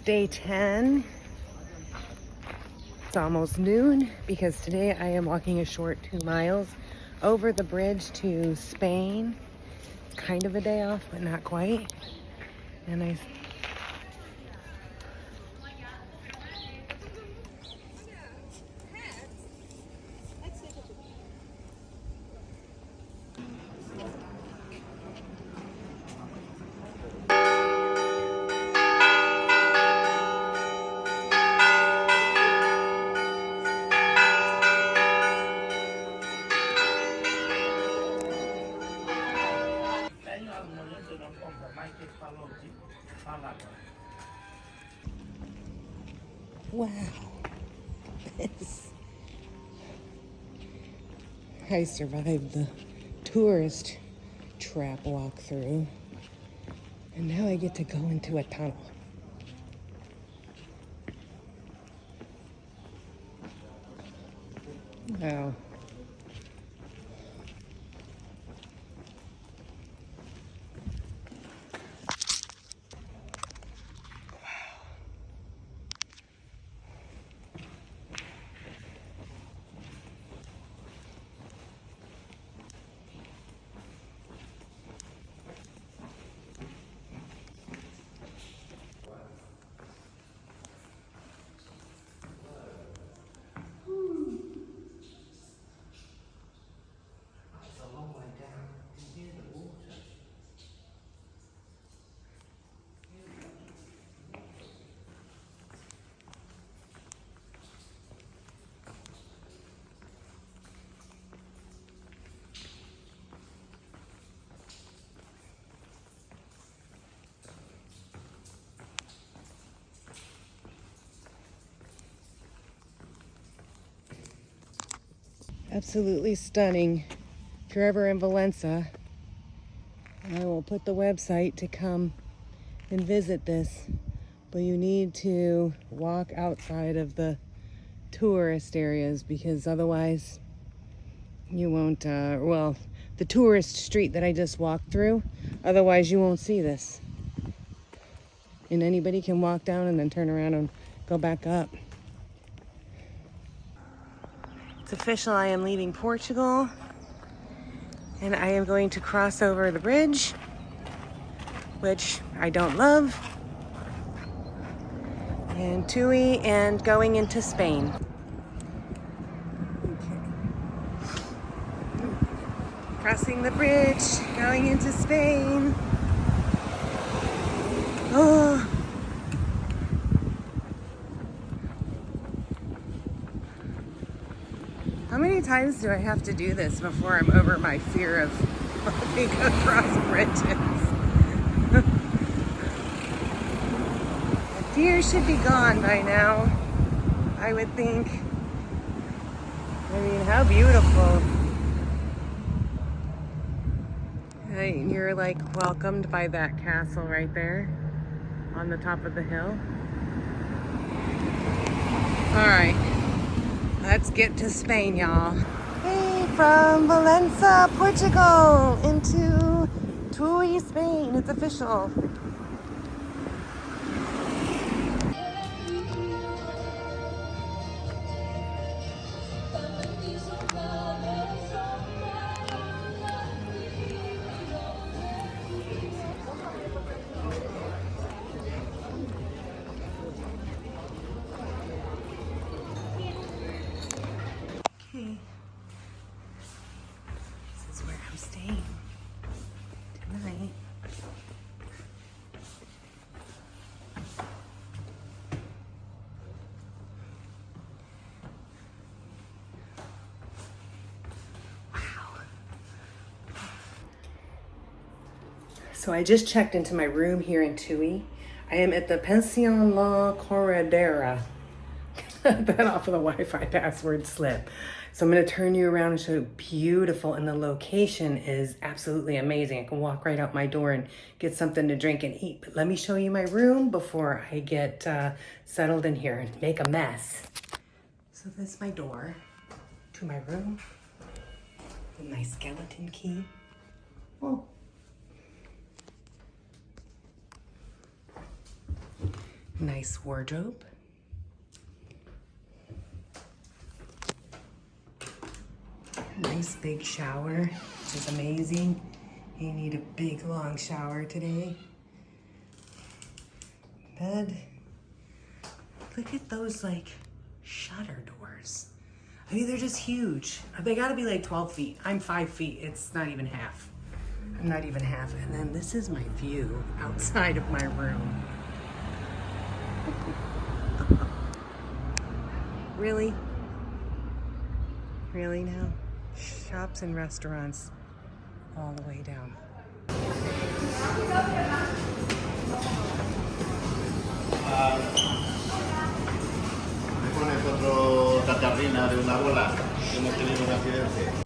day 10. It's almost noon because today I am walking a short 2 miles over the bridge to Spain. Kind of a day off, but not quite. And wow. I survived the tourist trap walkthrough, and now I get to go into a tunnel. Wow. Absolutely stunning. If you're ever in Valença, I will put the website to come and visit this, but you need to walk outside of the tourist areas because otherwise you won't, well, the tourist street that I just walked through, otherwise you won't see this. And anybody can walk down and then turn around and go back up. It's official, I am leaving Portugal and I am going to cross over the bridge, which I don't love, and Tui, and going into Spain. Okay. Crossing the bridge, going into Spain. Oh. How many times do I have to do this before I'm over my fear of walking across bridges? The deer should be gone by now, I would think. I mean, how beautiful. You're like welcomed by that castle right there on the top of the hill. All right. Let's get to Spain, y'all. Hey, from Valença, Portugal, into Tui, Spain. It's official. Okay. This is where I'm staying tonight. So I just checked into my room here in Tui. I am at the Pension La Corredera. That off of the Wi-Fi password slip. So I'm gonna turn you around and show you beautiful, and the location is absolutely amazing. I can walk right out my door and get something to drink and eat. But let me show you my room before I get settled in here and make a mess. So this is my door to my room with my skeleton key. Oh. Nice wardrobe. Nice big shower, which is amazing. You need a big long shower today. Bed. Look at those like shutter doors. I mean, they're just huge. They gotta be like 12 feet. I'm 5 feet. It's not even half. I'm not even half. And then this is my view outside of my room. Really? Really now? Shops and restaurants all the way down. ¿Me pones otro tatarrina de una bola? Hemos tenido un accidente.